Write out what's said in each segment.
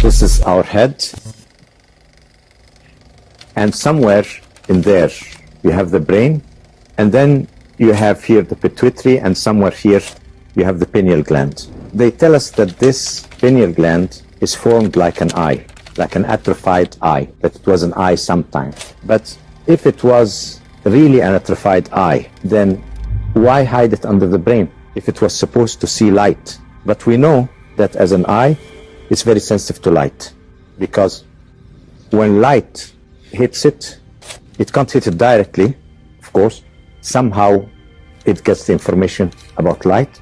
This is our head, and somewhere in there you have the brain, and then you have here the pituitary, and somewhere here you have the pineal gland. They tell us that this pineal gland is formed like an eye, like an atrophied eye, that it was an eye sometime. But if it was really an atrophied eye, then why hide it under the brain if it was supposed to see light? But we know that as an eye, it's very sensitive to light, because when light hits it, it can't hit it directly, of course. Somehow it gets the information about light,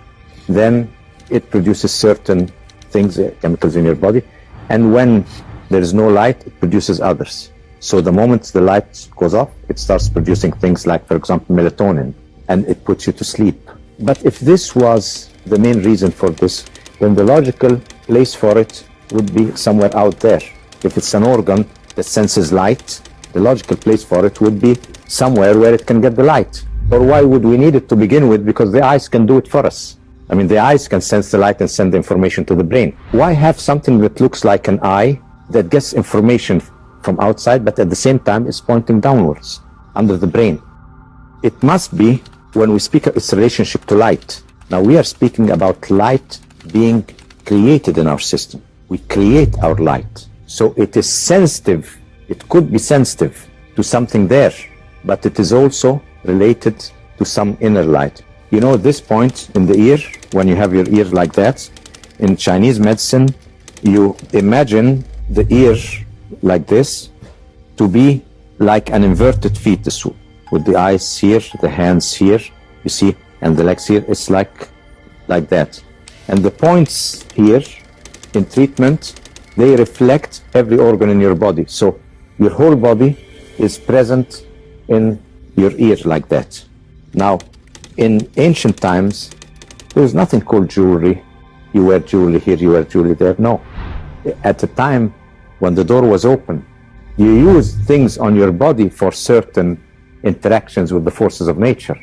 then it produces certain things, chemicals in your body, and when there is no light, it produces others. So the moment the light goes off, it starts producing things like, for example, melatonin, and it puts you to sleep. But if this was the main reason for this, then the logical place for it would be somewhere out there. If it's an organ that senses light, the logical place for it would be somewhere where it can get the light. Or why would we need it to begin with? Because the eyes can do it for us. I mean, the eyes can sense the light and send the information to the brain. Why have something that looks like an eye that gets information from outside, but at the same time is pointing downwards under the brain? It must be, when we speak of its relationship to light. Now we are speaking about light being created in our system. We create our light. So it is sensitive, it could be sensitive to something there, but it is also related to some inner light. You know, this point in the ear, when you have your ear like that, in Chinese medicine, you imagine the ear like this to be like an inverted fetus, with the eyes here, the hands here, you see, and the legs here. It's like that. And the points here in treatment, they reflect every organ in your body. So your whole body is present in your ear like that. Now, in ancient times, there was nothing called jewelry. You wear jewelry here, you wear jewelry there. No. At the time when the door was open, you used things on your body for certain interactions with the forces of nature.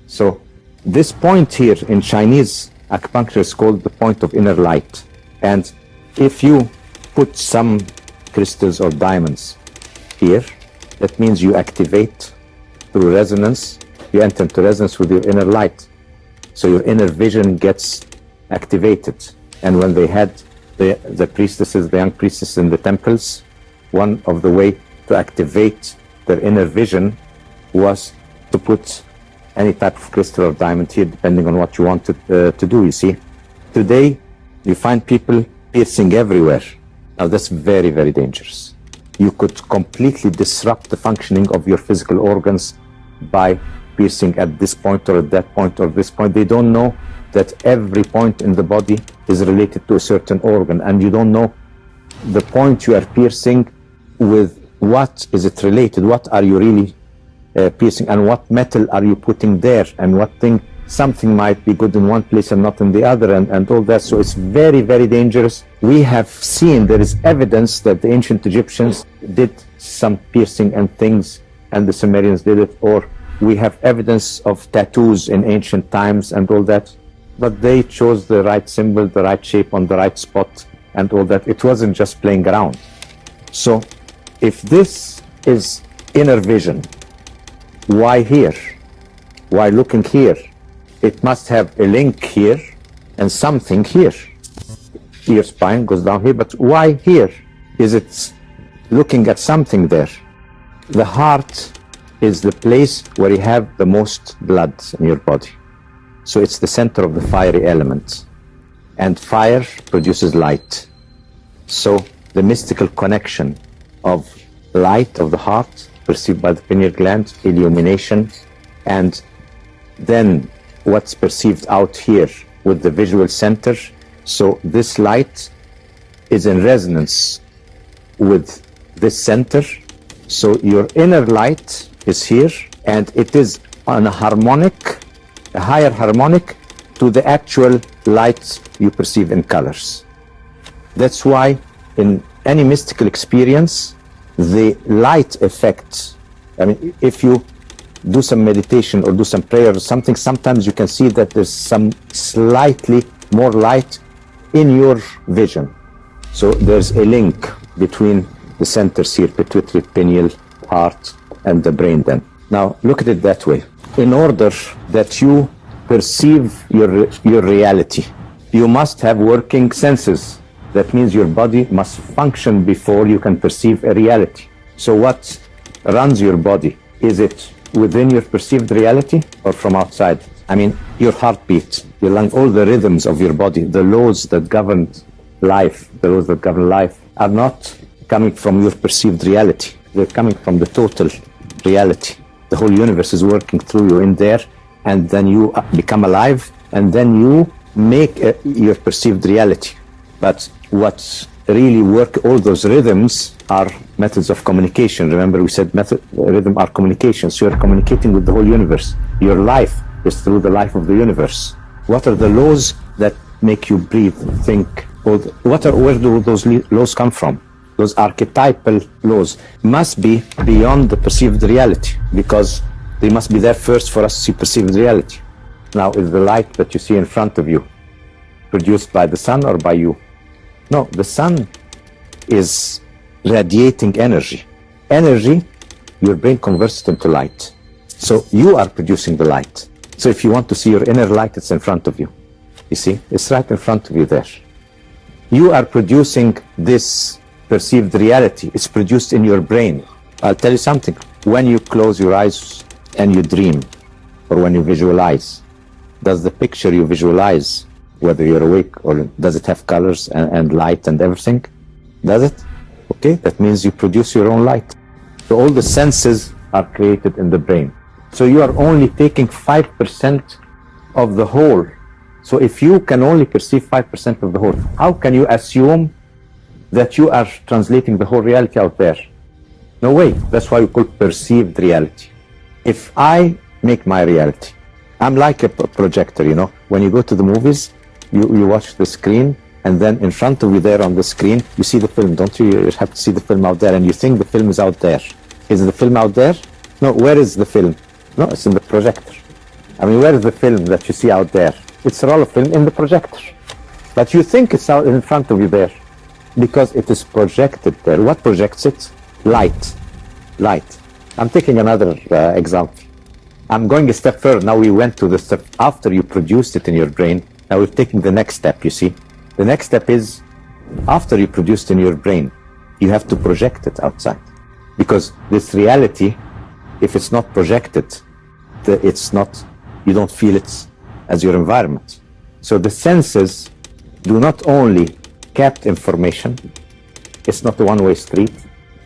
So this point here in Chinese acupuncture is called the point of inner light. And if you put some crystals or diamonds here, that means you activate through resonance, you enter into resonance with your inner light. So your inner vision gets activated. And when they had the priestesses, the young priestesses in the temples, one of the way to activate their inner vision was to put any type of crystal or diamond here, depending on what you wanted to do, you see. Today, you find people piercing everywhere. Now that's very, very dangerous. You could completely disrupt the functioning of your physical organs by piercing at this point or at that point or this point. They don't know that every point in the body is related to a certain organ, and you don't know the point you are piercing with what is it related, what are you really piercing, and what metal are you putting there, and what thing, something might be good in one place and not in the other, and all that. So it's very, very dangerous. We have seen, there is evidence that the ancient Egyptians did some piercing and things, and the Sumerians did it, or we have evidence of tattoos in ancient times and all that, but they chose the right symbol, the right shape on the right spot and all that. It wasn't just playing around. So if this is inner vision, why here? Why looking here? It must have a link here and something here. Ear spine goes down here, but why here? Is it looking at something there? The heart is the place where you have the most blood in your body. So it's the center of the fiery element. And fire produces light. So the mystical connection of light of the heart, perceived by the pineal gland, illumination, and then what's perceived out here with the visual center. So this light is in resonance with this center. So your inner light is here, and it is on a harmonic, a higher harmonic to the actual light you perceive in colors. That's why in any mystical experience, the light effect, I mean, if you do some meditation or do some prayer or something, sometimes you can see that there's some slightly more light in your vision. So there's a link between the centers here, pituitary, pineal, heart, and the brain then. Now, look at it that way. In order that you perceive your reality, you must have working senses. That means your body must function before you can perceive a reality. So what runs your body? Is it within your perceived reality or from outside? I mean, your heartbeat, your lung, all the rhythms of your body, the laws that govern life, are not coming from your perceived reality. They're coming from the total reality. The whole universe is working through you in there, and then you become alive, and then you make your perceived reality. But what really work, all those rhythms are methods of communication. Remember we said rhythm are communication. So you're communicating with the whole universe. Your life is through the life of the universe. What are the laws that make you breathe, think? Where do those laws come from? Those archetypal laws must be beyond the perceived reality, because they must be there first for us to see perceived reality. Now, is the light that you see in front of you produced by the sun or by you? No, the sun is radiating energy. Energy, your brain converts it into light. So you are producing the light. So if you want to see your inner light, it's in front of you. You see, it's right in front of you there. You are producing this perceived reality. It's produced in your brain. I'll tell you something. When you close your eyes and you dream, or when you visualize, does the picture you visualize, whether you're awake or does it have colors and light and everything? Does it? Okay, that means you produce your own light. So all the senses are created in the brain. So you are only taking 5% of the whole. So if you can only perceive 5% of the whole, how can you assume that you are translating the whole reality out there? No way. That's why we call perceived reality. If I make my reality, I'm like a projector, you know. When you go to the movies, you watch the screen, and then in front of you there on the screen, you see the film, don't you? You have to see the film out there, and you think the film is out there. Is the film out there? No, where is the film? No, it's in the projector. I mean, where is the film that you see out there? It's a roll of film in the projector. But you think it's out in front of you there, because it is projected there. What projects it? Light. Light. I'm taking another example. I'm going a step further. Now we went to the step after you produced it in your brain. Now we're taking the next step, you see. The next step is, after you produced in your brain, you have to project it outside. Because this reality, if it's not projected, it's not, you don't feel it as your environment. So the senses do not only capture information, it's not a one-way street.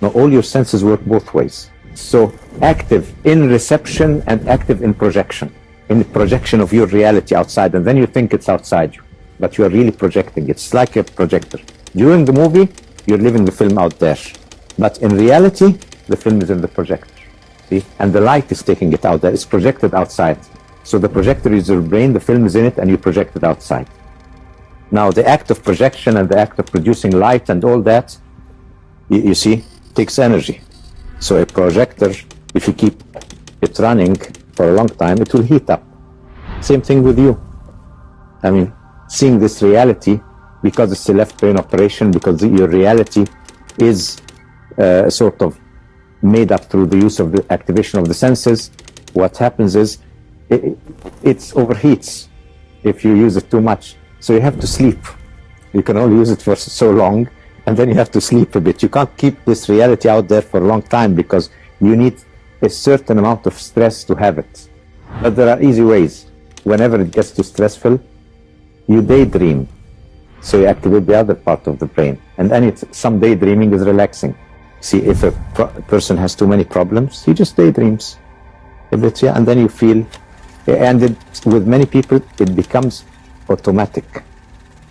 No, all your senses work both ways. So active in reception and active in projection. In the projection of your reality outside, and then you think it's outside you, but you are really projecting. It's like a projector. During the movie, you're living the film out there, but in reality, the film is in the projector. See, and the light is taking it out there. It's projected outside. So the projector is your brain, the film is in it, and you project it outside. Now, the act of projection and the act of producing light and all that, you see, takes energy. So a projector, if you keep it running for a long time, it will heat up. Same thing with you. I mean, seeing this reality, because it's a left brain operation, because your reality is sort of made up through the use of the activation of the senses, what happens is it overheats if you use it too much. So you have to sleep. You can only use it for so long, and then you have to sleep a bit. You can't keep this reality out there for a long time, because you need a certain amount of stress to have it. But there are easy ways. Whenever it gets too stressful, you daydream. So you activate the other part of the brain. And then some daydreaming is relaxing. See, if a person has too many problems, he just daydreams a bit, yeah, and then you feel, and with many people, it becomes automatic.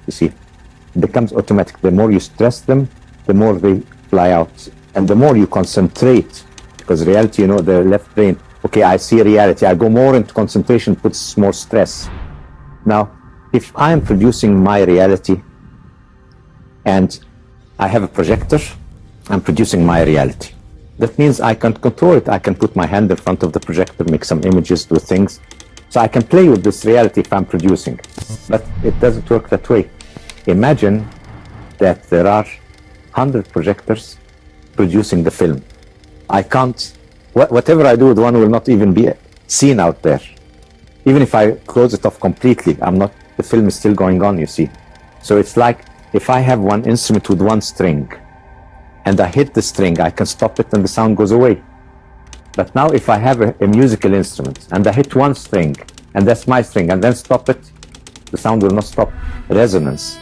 You see, it becomes automatic. The more you stress them, the more they fly out. And the more you concentrate, because reality, you know, the left brain, okay, I see reality, I go more into concentration, puts more stress. Now, if I am producing my reality and I have a projector, I'm producing my reality. That means I can control it. I can put my hand in front of the projector, make some images, do things. So I can play with this reality if I'm producing. But it doesn't work that way. Imagine that there are 100 projectors producing the film. I can't, whatever I do with one will not even be seen out there. Even if I close it off completely, the film is still going on, you see. So it's like if I have one instrument with one string and I hit the string, I can stop it and the sound goes away. But now if I have a musical instrument and I hit one string and that's my string and then stop it, the sound will not stop. Resonance.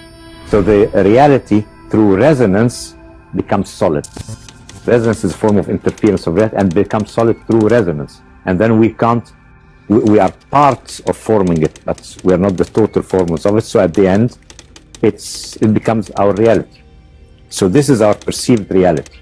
So the reality through resonance becomes solid. Resonance is a form of interference of that and becomes solid through resonance. And then we are parts of forming it, but we are not the total formers of it. So at the end, it becomes our reality. So this is our perceived reality.